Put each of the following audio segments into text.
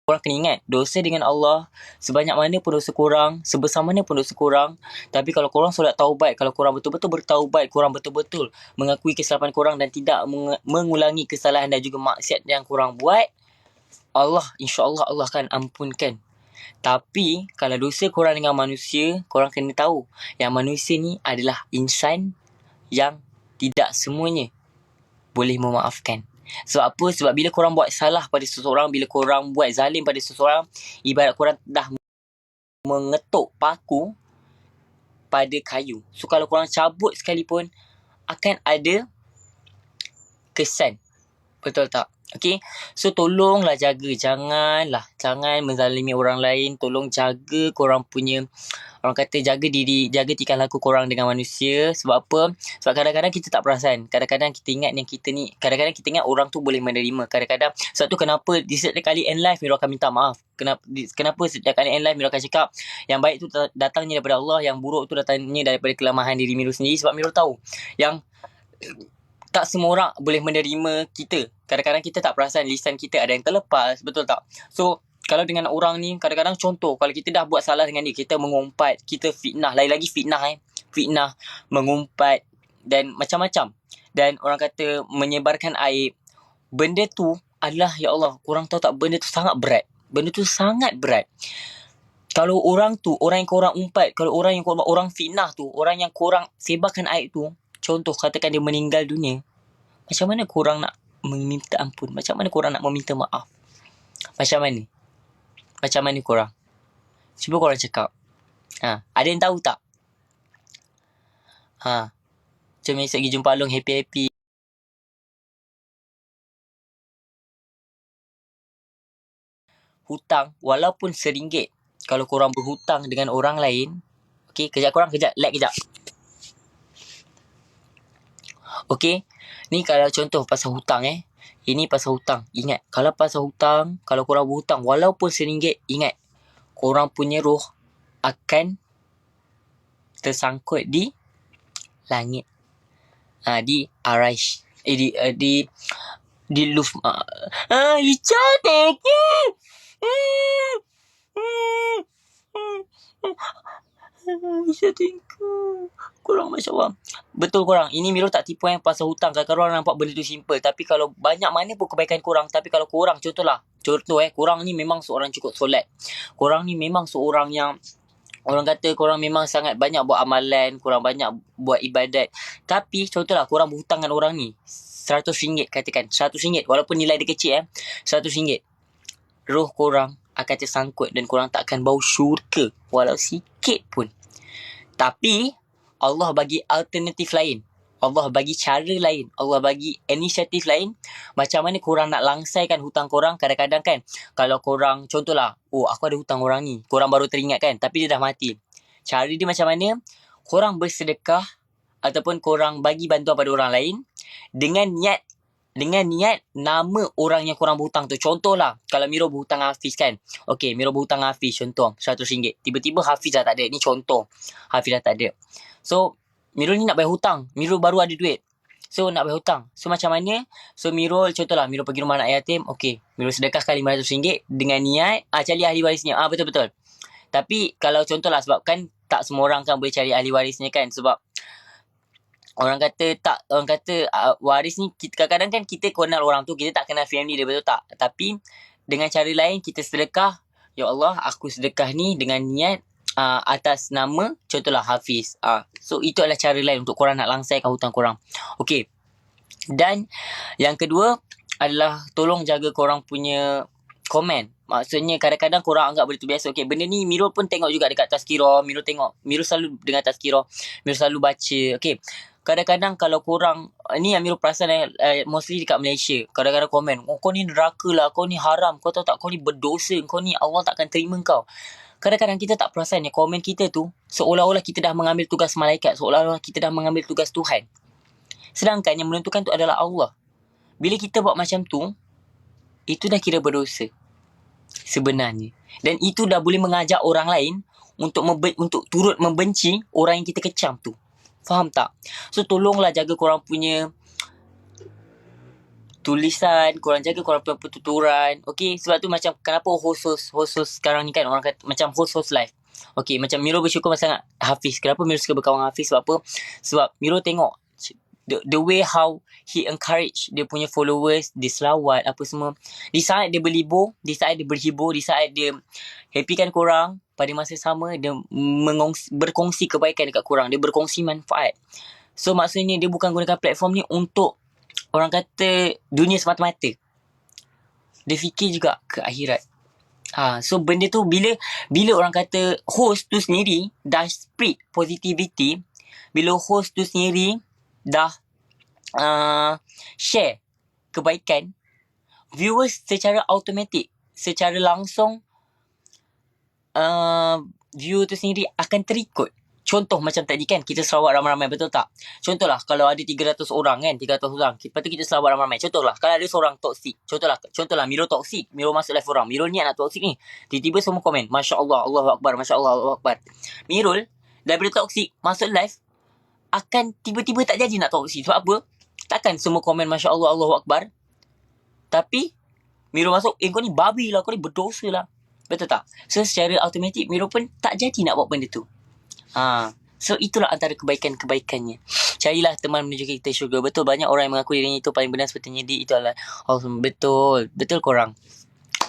korang kena ingat, dosa dengan Allah, sebanyak mana pun dosa korang, sebesar mana pun dosa korang, tapi kalau korang solat taubat, kalau korang betul-betul bertaubat, korang betul-betul mengakui kesalahan korang dan tidak mengulangi kesalahan dan juga maksiat yang korang buat, Allah, insya-Allah Allah akan ampunkan. Tapi kalau dosa korang dengan manusia, korang kena tahu yang manusia ni adalah insan yang tidak semuanya boleh memaafkan. Sebab apa? Sebab bila korang buat salah pada seseorang, bila korang buat zalim pada seseorang, ibarat korang dah mengetuk paku pada kayu. So kalau korang cabut sekalipun, akan ada kesan. Betul tak? Okay. So tolonglah jaga. Jangan menzalimi orang lain. Tolong jaga korang punya, orang kata jaga diri, jaga tingkah laku korang dengan manusia. Sebab apa? Sebab kadang-kadang kita tak perasan. Kadang-kadang kita ingat yang kita ni, kadang-kadang kita ingat orang tu boleh menerima. Kadang-kadang, sebab tu kenapa di setiap kali end life Miro akan minta maaf. Kenapa setiap kali end life Miro akan cakap yang baik tu datangnya daripada Allah, yang buruk tu datangnya daripada kelemahan diri Miro sendiri. Sebab Miro tahu yang tak semua orang boleh menerima kita. Kadang-kadang kita tak perasan lisan kita ada yang terlepas. Betul tak? So, kalau dengan orang ni, kadang-kadang contoh, kalau kita dah buat salah dengan dia, kita mengumpat, kita fitnah. Lagi-lagi fitnah Fitnah, mengumpat dan macam-macam. Dan orang kata menyebarkan aib. Benda tu adalah, ya Allah, korang tahu tak, benda tu sangat berat. Benda tu sangat berat. Kalau orang tu, orang yang korang umpat, kalau orang yang orang fitnah tu, orang yang korang sebarkan aib tu, contoh katakan dia meninggal dunia, macam mana korang nak meminta ampun? Macam mana korang nak meminta maaf? Macam mana? Macam mana korang? Cuba korang cakap. Ada yang tahu tak? Jom esok pergi jumpa Along happy-happy. Hutang walaupun RM1, kalau korang berhutang dengan orang lain, okay, kejap, lag kejap. Okay, ni kalau contoh pasal hutang Ini pasal hutang. Ingat, kalau pasal hutang, kalau korang berhutang walaupun RM1, ingat, korang punya roh akan tersangkut di langit. Di Araish. Di Luf. Licau teknya. Bisa tingkau. Korang Masya Allah. Betul korang. Ini Miro tak tipu pasal hutang. Kadang-kadang orang nampak benda tu simple. Tapi kalau banyak mana pun kebaikan korang. Tapi kalau korang, contoh korang ni memang seorang cukup solat. Korang ni memang seorang yang, orang kata korang memang sangat banyak buat amalan. Korang banyak buat ibadat. Tapi contohlah korang berhutang dengan orang ni. RM100 katakan. RM100. Walaupun nilai dia kecil RM100. Roh korang akan tersangkut dan korang tak akan bau syurga walau sikit pun. Tapi Allah bagi alternatif lain. Allah bagi cara lain. Allah bagi inisiatif lain. Macam mana korang nak langsaikan hutang korang. Kadang-kadang kan, kalau korang, contohlah, aku ada hutang orang ni. Korang baru teringat kan, tapi dia dah mati. Cara dia macam mana? Korang bersedekah ataupun korang bagi bantuan pada orang lain dengan niat nama orang yang korang berhutang tu. Contohlah, kalau Miro berhutang Hafiz kan. Okay, Miro berhutang Hafiz, contoh RM100. Tiba-tiba Hafiz dah tak ada. Ni contoh, Hafiz dah tak ada. So, Miro ni nak bayar hutang. Miro baru ada duit. So, nak bayar hutang. So, macam mana? So, Miro, contohlah, Miro pergi rumah anak yatim. Okay, Miro sedekahkan RM500 dengan niat cari ahli warisnya. Betul-betul. Tapi, kalau contohlah, sebab kan tak semua orang kan boleh cari ahli warisnya kan. Sebab orang kata waris ni, kadang-kadang kan kita kenal orang tu, kita tak kenal family dia, betul tak? Tapi dengan cara lain kita sedekah, ya Allah, aku sedekah ni dengan niat atas nama contohlah Hafiz. So itu adalah cara lain untuk korang nak langsaikan hutang korang. Okay. Dan yang kedua adalah tolong jaga korang punya komen. Maksudnya kadang-kadang korang anggap benda tu biasa. Okay, benda ni Miro pun tengok juga dekat Tazkirah. Miro selalu dengar Tazkirah. Miro selalu baca. Okay, kadang-kadang kalau korang, ni yang Miro perasan mostly dekat Malaysia, kadang-kadang komen, kau ni neraka lah, kau ni haram, kau tahu tak, kau ni berdosa, kau ni Allah takkan terima kau. Kadang-kadang kita tak perasan komen kita tu seolah-olah kita dah mengambil tugas malaikat, seolah-olah kita dah mengambil tugas Tuhan. Sedangkan yang menentukan tu adalah Allah. Bila kita buat macam tu, itu dah kira berdosa sebenarnya. Dan itu dah boleh mengajak orang lain untuk turut membenci orang yang kita kecam tu. Faham tak? So tolonglah jaga korang punya tulisan, korang jaga korang punya pertuturan. Okay, sebab tu macam kenapa host sekarang ni kan orang kata macam host live. Okay, macam Miro bersyukur sangat Hafiz. Kenapa Miro suka berkawan Hafiz? Sebab apa? Sebab Miro tengok the way how he encourage dia punya followers, dia selawat apa semua. Di saat dia berlibur, di saat dia berhibur, di saat dia happykan korang, pada masa sama dia berkongsi kebaikan dekat korang. Dia berkongsi manfaat. So maksudnya dia bukan gunakan platform ni untuk orang kata dunia semata-mata. Dia fikir juga ke akhirat. So benda tu bila orang kata host tu sendiri dah spread positivity, bila host tu sendiri dah share kebaikan, viewers secara automatik, secara langsung viewer tu sendiri akan terikut. Contoh macam tadi kan, kita selawat ramai-ramai, betul tak? Contohlah, kalau ada 300 orang kan, 300 orang. Lepas tu kita selawat ramai-ramai. Contohlah, kalau ada seorang toksik. Contohlah, Miro toksik. Miro masuk live orang. Miro niat nak toksik ni. Tiba-tiba semua komen, Masya Allah, Allahu Akbar, Masya Allah, Allahu Akbar. Mirul, daripada toksik, masuk live, akan tiba-tiba tak jadi nak toksik. Sebab apa? Takkan semua komen Masya Allah, Allahu Akbar. Tapi, Miro masuk, kau ni babi lah, kau ni berdosa lah. Betul tak? So, secara automatik, Miro pun tak jadi nak buat benda tu. So itulah antara kebaikan-kebaikannya. Carilah teman menuju kita syurga. Betul, banyak orang yang mengaku dirinya itu paling benar sepertinya dia itu adalah awesome. Betul korang.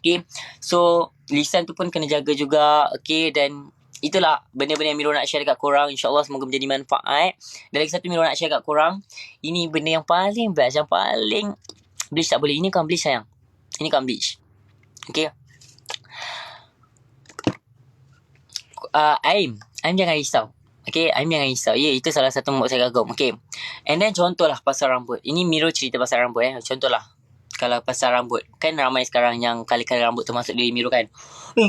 Okay, so lisan tu pun kena jaga juga. Okay, dan itulah benda-benda yang Miro nak share dekat korang. InsyaAllah semoga menjadi manfaat. Dan lagi satu Miro nak share dekat korang, ini benda yang paling best, yang paling bleach tak boleh. Ini kan bleach sayang. Ini kan bleach. Okay, Aim jangan risau. Okay, Aim jangan risau. Ya, itu salah satu membuat saya kagum. Okay, and then contohlah pasal rambut. Ini Miro cerita pasal rambut Contohlah, kalau pasal rambut, kan ramai sekarang yang kali-kali rambut termasuk diri Miro kan.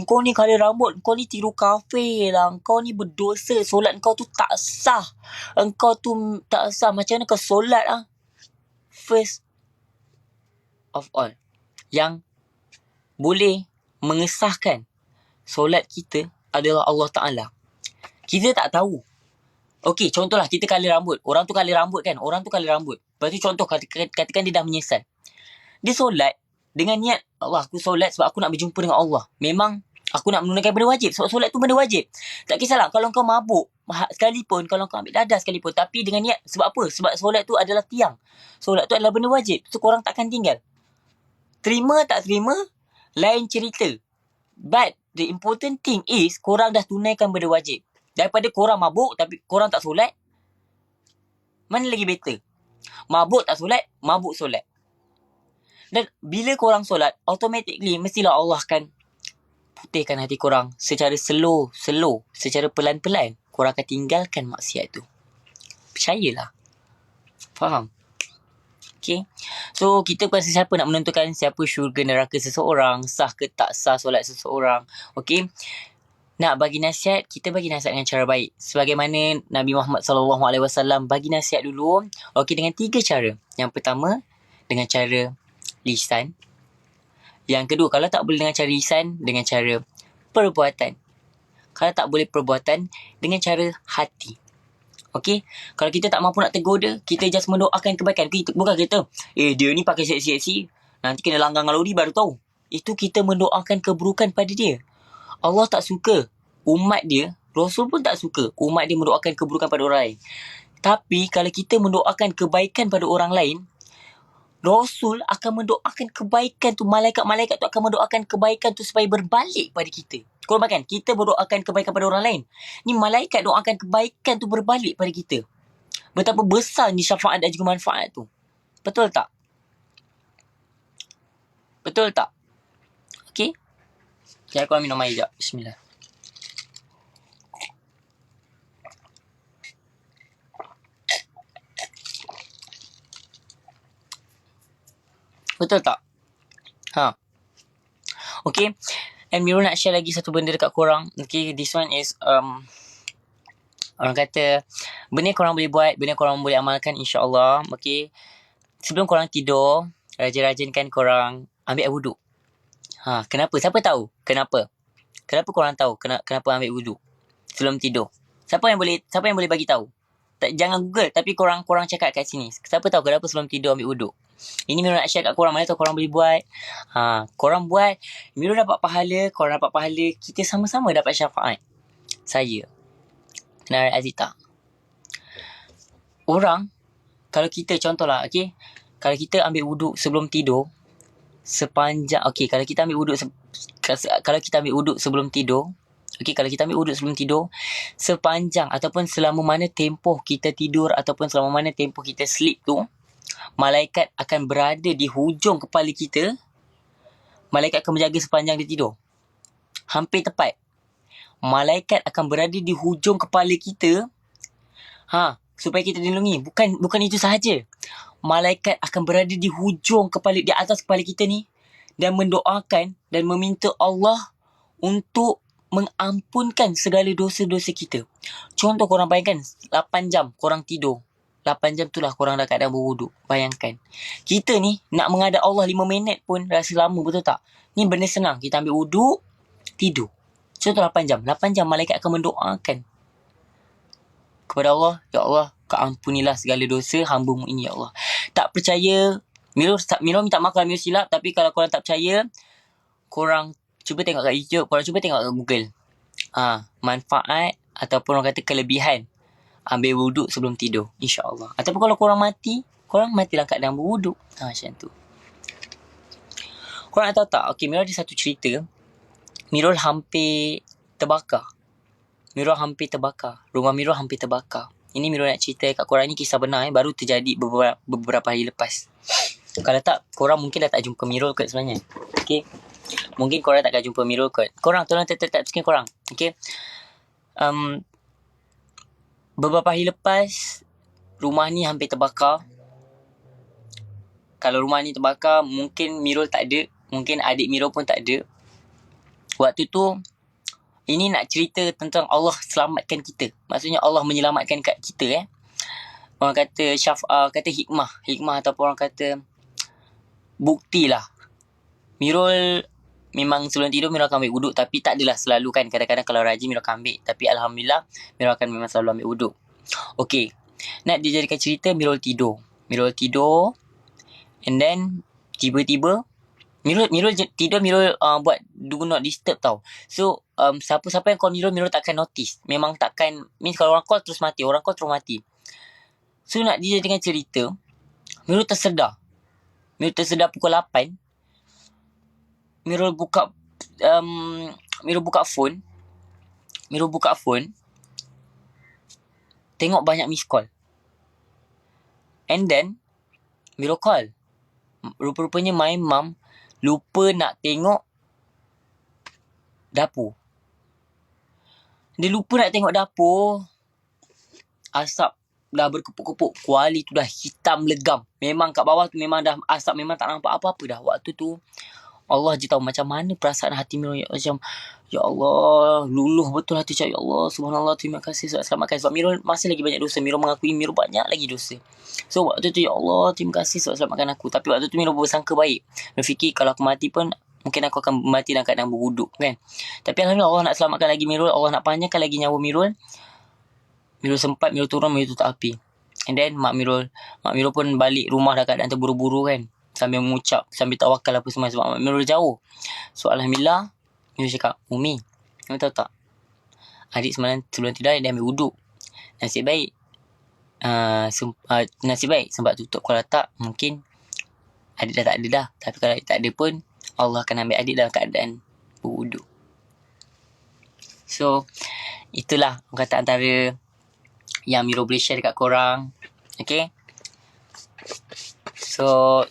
Kau ni kali rambut, kau ni tiru kafe lah. Kau ni berdosa. Solat kau tu tak sah. Engkau tu tak sah. Macam mana kau solat ah? First of all, yang boleh mengesahkan solat kita adalah Allah Ta'ala. Kita tak tahu. Okey, contohlah kita kali rambut. Orang tu kali rambut kan. Lepas tu contoh, katakan dia dah menyesal. Dia solat dengan niat, Allah, aku solat sebab aku nak berjumpa dengan Allah. Memang aku nak menunaikan benda wajib. Sebab solat tu benda wajib. Tak kisahlah kalau kau mabuk sekalipun, kalau kau ambil dadah sekalipun. Tapi dengan niat, sebab apa? Sebab solat tu adalah tiang. Solat tu adalah benda wajib. So korang takkan tinggal. Terima tak terima, lain cerita. But the important thing is korang dah tunaikan benda wajib. Daripada korang mabuk tapi korang tak solat, mana lagi better? Mabuk tak solat, mabuk solat. Dan bila korang solat, automatically mestilah Allah akan putihkan hati korang secara slow, secara pelan-pelan. Korang akan tinggalkan maksiat tu. Percayalah. Faham? Okay. So kita bukan siapa nak menentukan siapa syurga neraka seseorang, sah ke tak sah solat seseorang. Okay. Nak bagi nasihat, kita bagi nasihat dengan cara baik. Sebagaimana Nabi Muhammad SAW bagi nasihat dulu. Okay, dengan 3 cara. Yang pertama, dengan cara lisan. Yang kedua, kalau tak boleh dengan cara lisan, dengan cara perbuatan. Kalau tak boleh perbuatan, dengan cara hati. Okay, kalau kita tak mampu nak tegur dia, kita just mendoakan kebaikan. Bukan kita, dia ni pakai seksi-seksi, nanti kena langgang ngaluri baru tahu. Itu kita mendoakan keburukan pada dia. Allah tak suka. Umat dia, Rasul pun tak suka umat dia mendoakan keburukan pada orang lain. Tapi kalau kita mendoakan kebaikan pada orang lain, Rasul akan mendoakan kebaikan tu. Malaikat-malaikat tu akan mendoakan kebaikan tu supaya berbalik pada kita. Kau makan, kita berdoakan kebaikan pada orang lain. Ni malaikat doakan kebaikan tu berbalik pada kita. Betapa besar ni syafaat dan juga manfaat tu. Betul tak? Betul tak? Okay? Jadi aku minum air sekejap. Bismillah. Betul tak? Okay. And Miro nak share lagi satu benda dekat korang. Okay, this one is orang kata benda korang boleh buat, benda korang boleh amalkan insyaAllah. Okay, sebelum korang tidur, rajin-rajinkan korang ambil air wuduk. Kenapa? Siapa tahu? Kenapa korang tahu kenapa ambil wuduk sebelum tidur? Siapa yang boleh bagi tahu? Jangan Google, tapi korang cakap kat sini. Siapa tahu kenapa sebelum tidur ambil wuduk. Ini Miro nak share kat korang. Mana tahu korang boleh buat. Korang buat, Miro dapat pahala, korang dapat pahala, kita sama-sama dapat syafaat. Saya kenal Azita. Orang, kalau kita contohlah, okay, kalau kita ambil wuduk sebelum tidur, sepanjang, okay, kalau kita ambil wuduk sebelum tidur, okay, kalau kita ambil wuduk sebelum tidur, sepanjang ataupun selama mana tempoh kita tidur ataupun selama mana tempoh kita sleep tu, malaikat akan berada di hujung kepala kita. Malaikat akan menjaga sepanjang dia tidur. Hampir tepat. Malaikat akan berada di hujung kepala kita. Supaya kita dilindungi. Bukan itu sahaja. Malaikat akan berada di hujung kepala, di atas kepala kita ni, dan mendoakan dan meminta Allah untuk mengampunkan segala dosa-dosa kita. Contoh korang bayangkan 8 jam korang tidur. 8 jam itulah korang dah keadaan berwuduk. Bayangkan. Kita ni nak menghadap Allah 5 minit pun rasa lama, betul tak? Ni benda senang. Kita ambil wuduk, tidur. Contoh 8 jam. 8 jam malaikat akan mendoakan kepada Allah, ya Allah, keampunilah segala dosa hamba-Mu ini, ya Allah. Tak percaya, Miro minta maaf kalau Miro silap, tapi kalau korang tak percaya, korang cuba tengok kat YouTube, korang cuba tengok kat Google. Manfaat ataupun orang kata kelebihan ambil wuduk sebelum tidur, insya-Allah. Ataupun kalau korang mati dalam keadaan berwuduk. Macam tu. Korang nak tahu tak? Okay, Miro ada satu cerita. Miro hampir terbakar. Rumah Miro hampir terbakar. Ini Miro nak cerita kat korang, ni kisah benar baru terjadi beberapa hari lepas. Kalau tak, korang mungkin dah tak jumpa Miro kot sebenarnya. Okay. Mungkin korang takkan jumpa Miro kot. Korang tolong tetap screen korang. Okay. Beberapa hari lepas, rumah ni hampir terbakar. Kalau rumah ni terbakar, mungkin Miro tak ada. Mungkin adik Miro pun tak ada. Waktu tu, ini nak cerita tentang Allah selamatkan kita. Maksudnya Allah menyelamatkan kat kita. Orang kata kata hikmah ataupun orang kata bukti lah. Mirul memang sebelum tidur Mirul akan ambil wuduk, tapi tak adalah selalu kan. Kadang-kadang kalau rajin Mirul akan ambil, tapi Alhamdulillah Mirul akan memang selalu ambil wuduk. Okay, nak dijadikan cerita, Mirul tidur, and then tiba-tiba Mirul tidur, Mirul buat do not disturb tau. So siapa-siapa yang call Mirul takkan notice. Memang takkan, means kalau orang call terus mati. So nak dijadikan cerita, Mirul tersedar pukul 8. Mirul buka phone, tengok banyak miss call. And then Mirul call. Rupa-rupanya my mum lupa nak tengok dapur. Dia lupa nak tengok dapur. Asap dah berkepuk-kepuk. Kuali tu dah hitam legam. Memang kat bawah tu memang dah asap, memang tak nampak apa-apa dah. Waktu tu Allah je tahu macam mana perasaan hati Mirul. Macam, ya Allah, luluh betul hati cakap, ya Allah, subhanallah, terima kasih sebab selamatkan. Sebab Mirul masih lagi banyak dosa. Mirul mengakui Mirul banyak lagi dosa. So waktu tu, ya Allah, terima kasih sebab selamatkan aku. Tapi waktu tu Mirul bersangka baik. Mirul fikir kalau aku mati pun mungkin aku akan mati dalam keadaan berwuduk kan. Tapi Alhamdulillah Allah nak selamatkan lagi Mirul. Allah nak panjangkan lagi nyawa Mirul. Mirul sempat, Mirul turun, Mirul tutup api. And then mak Mirul pun balik rumah dah keadaan terburu-buru kan. Sambil mengucap, sambil tawakal apa semua sebab mak Mirul jauh. So Alhamdulillah, Mirul cakap, Umi, kamu tahu tak? Adik semalam sebelum tidur dia ambil wuduk. Nasib baik sebab tutup. Kalau tak, mungkin adik dah tak ada dah. Tapi kalau adik tak ada pun, Allah akan ambil adik dalam keadaan berwuduk. So, itulah kata antara yang Mirul boleh share dekat korang. Okay. So,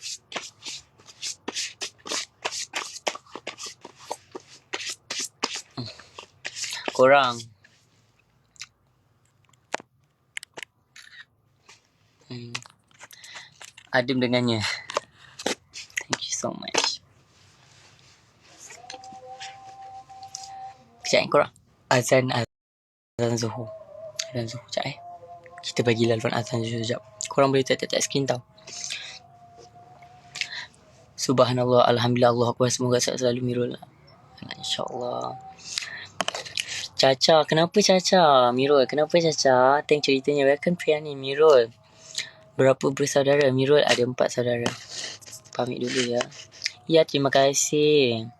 korang adem dengannya. Thank you so much. Kejap korang. Azan Zuhur. Sekejap Kita bagi laluan azan Zuhur sekejap. Korang boleh tap screen tau. Subhanallah, Alhamdulillah, Allah Akbar. Semoga selalu Mirul. InsyaAllah. Caca, kenapa Caca? Mirul, kenapa Caca? Thank ceritanya. Welcome Priani, Mirul. Berapa bersaudara? Mirul ada 4 saudara. Pamit dulu ya. Ya, terima kasih.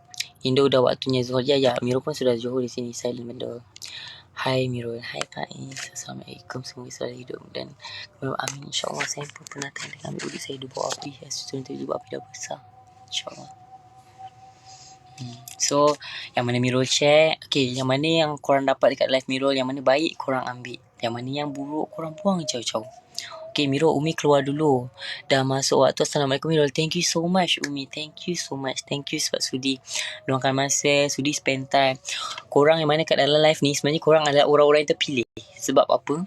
Indo dah waktunya zuhur. Ya, Mirul pun sudah zuhur di sini. Silent benda. Hai Mirul. Hai Faiz. Assalamualaikum. Semoga selalu hidup. Dan amin. InsyaAllah saya pun pernah tanya dengan ibu saya di bawah api. Sesuatu itu api dah besar. InsyaAllah. So, yang mana Mirul share, okay, yang mana yang korang dapat dekat live Mirul, yang mana baik korang ambil, yang mana yang buruk korang buang jauh-jauh. Okay, Mirul, Umi keluar dulu. Dah masuk waktu. Assalamualaikum Mirul. Thank you so much Umi. Thank you so much. Thank you sebab sudi luangkan masa, sudi spend time. Korang yang mana kat dalam live ni, sebenarnya korang adalah orang-orang yang terpilih. Sebab apa?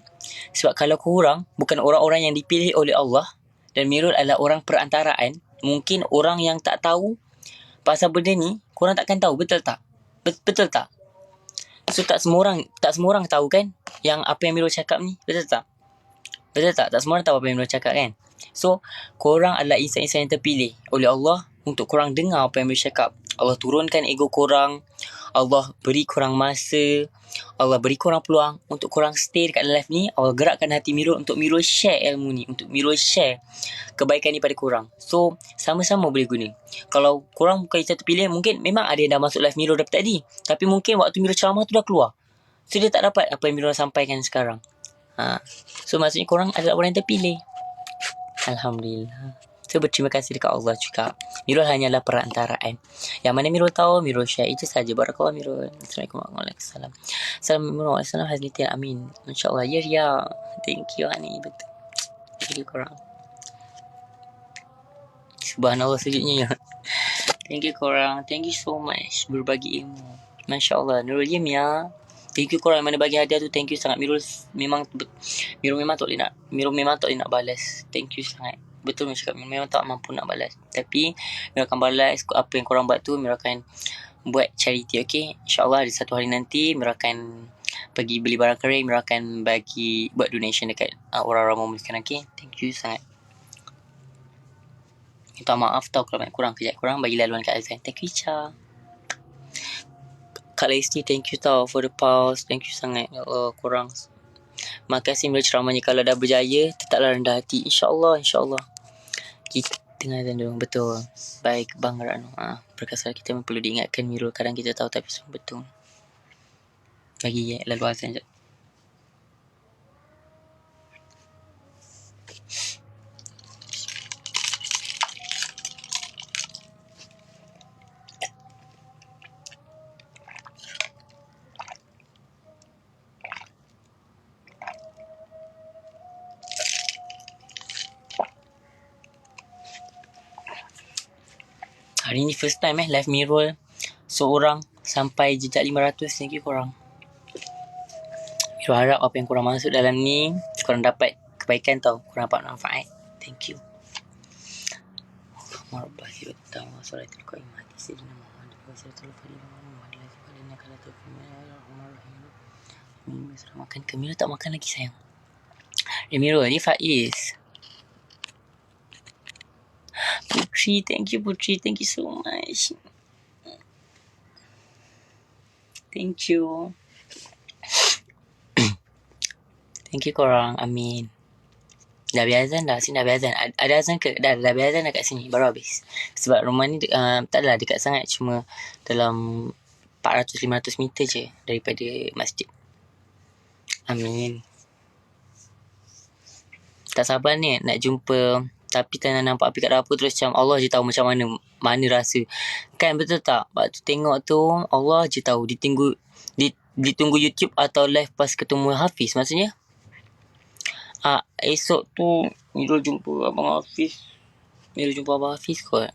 Sebab kalau korang bukan orang-orang yang dipilih oleh Allah, dan Mirul adalah orang perantaraan, mungkin orang yang tak tahu pasal benda ni, korang takkan tahu. Betul tak? Betul tak? So tak semua orang tahu kan yang apa yang Mirul cakap ni. Betul tak? Betul tak? Tak semua orang tahu apa yang Mirul cakap kan. So korang adalah insan-insan yang terpilih oleh Allah untuk korang dengar apa yang Mirul cakap. Allah turunkan ego korang, Allah beri korang masa, Allah beri korang peluang untuk korang stay dekat live ni. Allah gerakkan hati Mirul untuk Mirul share ilmu ni, untuk Mirul share kebaikan ni pada korang. So sama-sama boleh guna. Kalau korang bukan insan terpilih, mungkin memang ada yang dah masuk live Mirul daripada tadi, tapi mungkin waktu Mirul ceramah tu dah keluar, so dia tak dapat apa yang Mirul sampaikan sekarang. So maksudnya korang adalah orang yang terpilih. Alhamdulillah. So berterima kasih dekat Allah juga. Mirul hanyalah perantaraan. Yang mana Mirul tahu, Mirul share. Itu saja. Barakallah Mirul. Assalamualaikum warahmatullahi wabarakatuh. Assalamualaikum warahmatullahi wabarakatuh. Hazlitin amin. InsyaAllah. Ya. Thank you Hani. Betul. Thank you korang. Subhanallah sejuknya ya. Thank you korang. Thank you so much. Berbagi ilmu. Masya Allah. Nurul Yim ya. Thank you korang yang mana bagi hadiah tu. Thank you sangat. Mirul memang tak boleh nak balas. Thank you sangat. Betul Mirul cakap. Memang tak mampu nak balas. Tapi Mirul akan balas apa yang korang buat tu. Mirul akan buat charity. Okay. InsyaAllah ada satu hari nanti Mirul akan pergi beli barang kering. Mirul akan buat donation dekat orang-orang membutuhkan. Okay. Thank you sangat. Minta maaf tau kalau banyak kurang. Kejap korang bagi laluan kat Azan. Thank you Icha. Kak Lesti, thank you tau for the pause. Thank you sangat. Ya Allah, korang. Makasih Mirul ceramahnya. Kalau dah berjaya, tetaplah rendah hati. InsyaAllah. Kita tengah azan dulu. Betul. Baik Bang Rano. Perkasa kita perlu diingatkan Mirul. Kadang kita tahu tapi semua betul. Bagi lalu azan sekejap. Hari ni first time live Mirul seorang sampai jejak 500. Thank you korang. Mirul harap apa yang korang masuk dalam ni korang dapat kebaikan tau. Korang dapat manfaat. Thank you. Marbasi utama salatul qaimah di sayyidina Muhammad wa salatul fadilah Muhammad la tafadina kala tafadina. Makan ke Mirul tak makan lagi sayang. Mirul ni Faiz. Putri, thank you Putri. Thank you so much. Thank you. Thank you korang. Amin. Dah habis azan dah. Sini dah habis azan. Ada azan ke? Dah habis azan dah kat sini. Baru habis. Sebab rumah ni tak adalah dekat sangat. Cuma dalam 400-500 meter je daripada masjid. Amin. Tak sabar ni nak jumpa. Tapi tak nak nampak api kat dapur terus macam Allah je tahu macam mana rasa. Kan betul tak? Waktu tengok tu Allah je tahu. Ditunggu YouTube atau live pas ketemu Hafiz. Maksudnya esok tu Mirul jumpa Abang Hafiz kot.